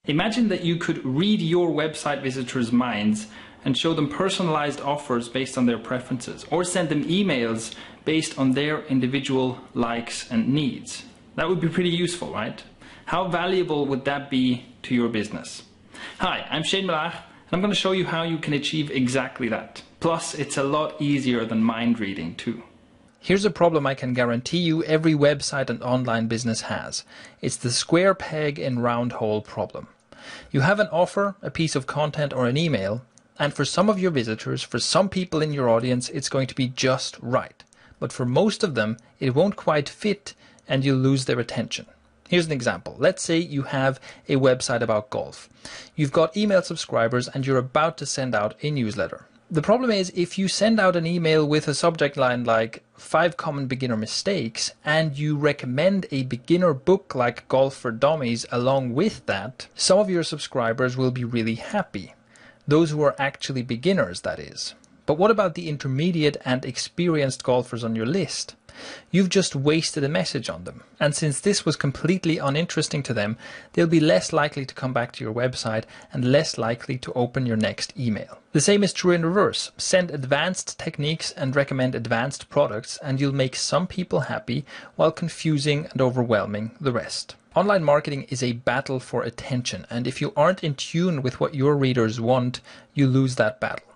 Imagine that you could read your website visitors' minds and show them personalized offers based on their preferences, or send them emails based on their individual likes and needs. That would be pretty useful, right? How valuable would that be to your business? Hi, I'm Shane Milach, and I'm going to show you how you can achieve exactly that. Plus, it's a lot easier than mind reading too. Here's a problem I can guarantee you every website and online business has. It's the square peg in round hole problem. You have an offer, a piece of content, or an email, and for some of your visitors, for some people in your audience, it's going to be just right. But for most of them, it won't quite fit and you'll lose their attention. Here's an example. Let's say you have a website about golf. You've got email subscribers and you're about to send out a newsletter. The problem is, if you send out an email with a subject line like 5 common beginner mistakes and you recommend a beginner book like Golf for Dummies along with that, some of your subscribers will be really happy. Those who are actually beginners, that is. But what about the intermediate and experienced golfers on your list? You've just wasted a message on them, and since this was completely uninteresting to them, they'll be less likely to come back to your website and less likely to open your next email. The same is true in reverse. Send advanced techniques and recommend advanced products and you'll make some people happy while confusing and overwhelming the rest. Online marketing is a battle for attention, and if you aren't in tune with what your readers want, you lose that battle.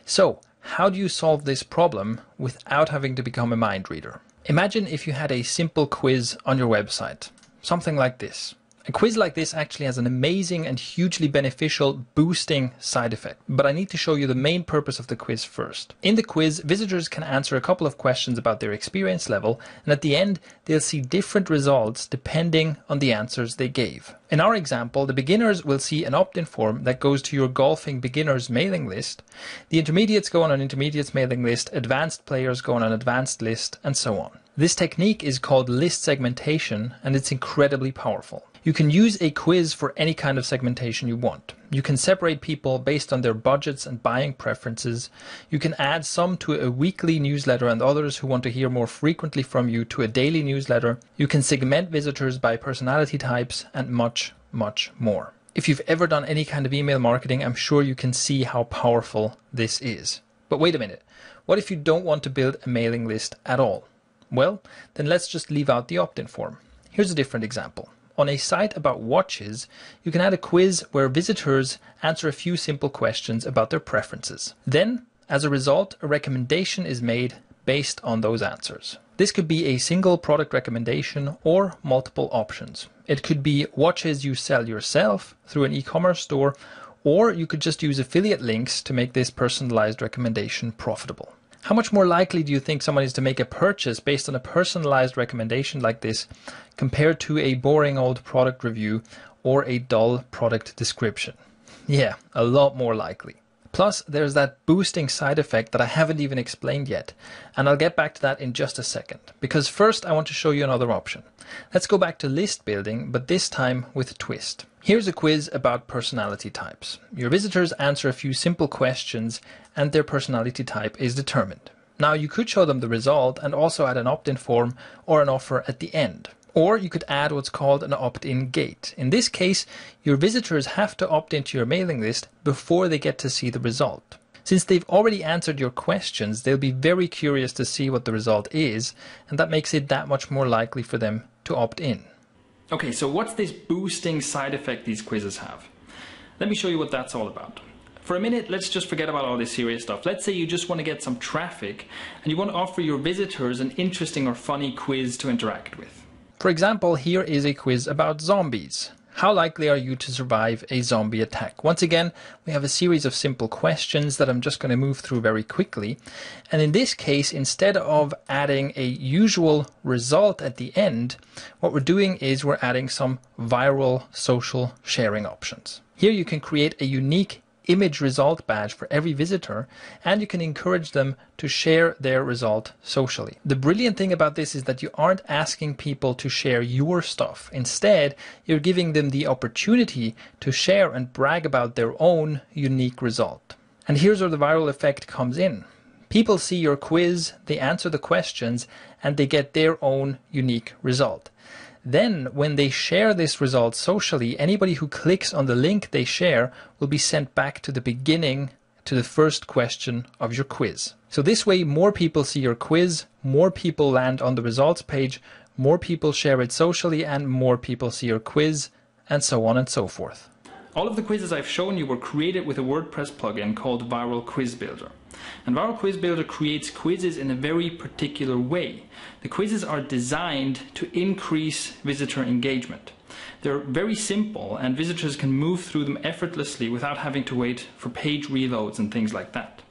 So, how do you solve this problem without having to become a mind reader? Imagine if you had a simple quiz on your website, something like this. A quiz like this actually has an amazing and hugely beneficial boosting side effect, but I need to show you the main purpose of the quiz first. In the quiz, visitors can answer a couple of questions about their experience level, and at the end, they'll see different results depending on the answers they gave. In our example, the beginners will see an opt-in form that goes to your golfing beginners mailing list, the intermediates go on an intermediates mailing list, advanced players go on an advanced list, and so on. This technique is called list segmentation, and it's incredibly powerful. You can use a quiz for any kind of segmentation you want. You can separate people based on their budgets and buying preferences. You can add some to a weekly newsletter and others who want to hear more frequently from you to a daily newsletter. You can segment visitors by personality types and much, much more. If you've ever done any kind of email marketing, I'm sure you can see how powerful this is. But wait a minute. What if you don't want to build a mailing list at all? Well, then let's just leave out the opt-in form. Here's a different example. On a site about watches, you can add a quiz where visitors answer a few simple questions about their preferences. Then, as a result, a recommendation is made based on those answers. This could be a single product recommendation or multiple options. It could be watches you sell yourself through an e-commerce store, or you could just use affiliate links to make this personalized recommendation profitable. How much more likely do you think someone is to make a purchase based on a personalized recommendation like this compared to a boring old product review or a dull product description? Yeah, a lot more likely. Plus, there's that boosting side effect that I haven't even explained yet, and I'll get back to that in just a second, because first I want to show you another option. Let's go back to list building, but this time with a twist. Here's a quiz about personality types. Your visitors answer a few simple questions and their personality type is determined. Now you could show them the result and also add an opt-in form or an offer at the end. Or you could add what's called an opt-in gate. In this case, your visitors have to opt into your mailing list before they get to see the result. Since they've already answered your questions, they'll be very curious to see what the result is, and that makes it that much more likely for them to opt in. Okay, so what's this boosting side effect these quizzes have? Let me show you what that's all about. For a minute, let's just forget about all this serious stuff. Let's say you just want to get some traffic and you want to offer your visitors an interesting or funny quiz to interact with. For example, here is a quiz about zombies. How likely are you to survive a zombie attack? Once again, we have a series of simple questions that I'm just going to move through very quickly. And in this case, instead of adding a usual result at the end, what we're doing is we're adding some viral social sharing options. Here you can create a unique image result badge for every visitor, and you can encourage them to share their result socially. The brilliant thing about this is that you aren't asking people to share your stuff. Instead, you're giving them the opportunity to share and brag about their own unique result. And here's where the viral effect comes in. People see your quiz, they answer the questions, and they get their own unique result. Then when they share this result socially, anybody who clicks on the link they share will be sent back to the beginning, to the first question of your quiz. So this way more people see your quiz, more people land on the results page, more people share it socially, and more people see your quiz, and so on and so forth. All of the quizzes I've shown you were created with a WordPress plugin called Viral Quiz Builder. And Viral Quiz Builder creates quizzes in a very particular way. The quizzes are designed to increase visitor engagement. They're very simple and visitors can move through them effortlessly without having to wait for page reloads and things like that.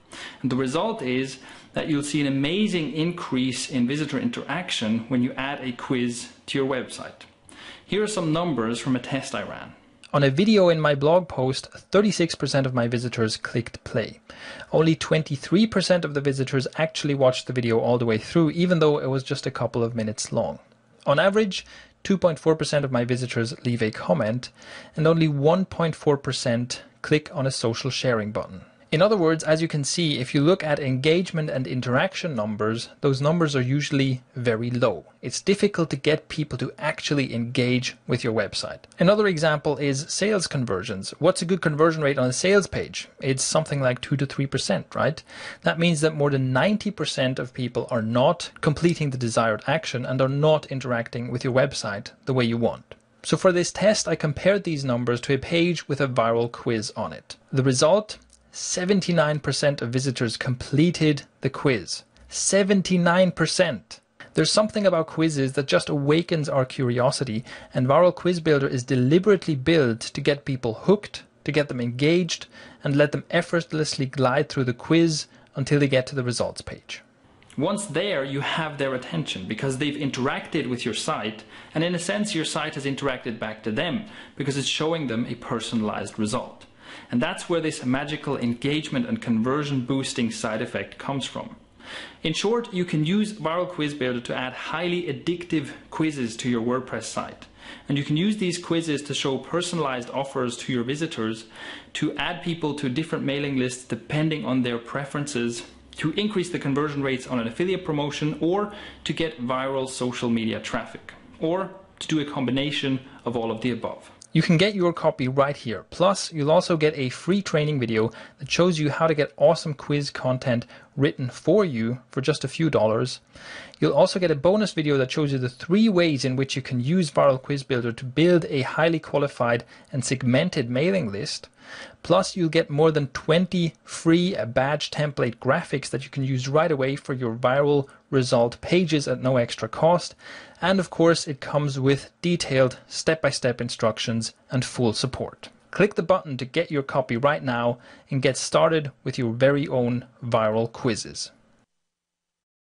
And the result is that you'll see an amazing increase in visitor interaction when you add a quiz to your website. Here are some numbers from a test I ran. On a video in my blog post, 36% of my visitors clicked play. Only 23% of the visitors actually watched the video all the way through, even though it was just a couple of minutes long. On average, 2.4% of my visitors leave a comment, and only 1.4% click on a social sharing button. In other words, as you can see, if you look at engagement and interaction numbers, those numbers are usually very low. It's difficult to get people to actually engage with your website. Another example is sales conversions. What's a good conversion rate on a sales page? It's something like 2 to 3%, right? That means that more than 90% of people are not completing the desired action and are not interacting with your website the way you want. So for this test, I compared these numbers to a page with a viral quiz on it. The result: 79% of visitors completed the quiz. 79%! There's something about quizzes that just awakens our curiosity, and Viral Quiz Builder is deliberately built to get people hooked, to get them engaged, and let them effortlessly glide through the quiz until they get to the results page. Once there, you have their attention because they've interacted with your site, and in a sense your site has interacted back to them because it's showing them a personalized result. And that's where this magical engagement and conversion boosting side effect comes from. In short, you can use Viral Quiz Builder to add highly addictive quizzes to your WordPress site. And you can use these quizzes to show personalized offers to your visitors, to add people to different mailing lists depending on their preferences, to increase the conversion rates on an affiliate promotion, or to get viral social media traffic, or to do a combination of all of the above. You can get your copy right here. Plus, you'll also get a free training video that shows you how to get awesome quiz content written for you for just a few dollars. You'll also get a bonus video that shows you the 3 ways in which you can use Viral Quiz Builder to build a highly qualified and segmented mailing list. Plus, you'll get more than 20 free badge template graphics that you can use right away for your viral result pages at no extra cost. And of course, it comes with detailed step-by-step instructions and full support. Click the button to get your copy right now and get started with your very own viral quizzes.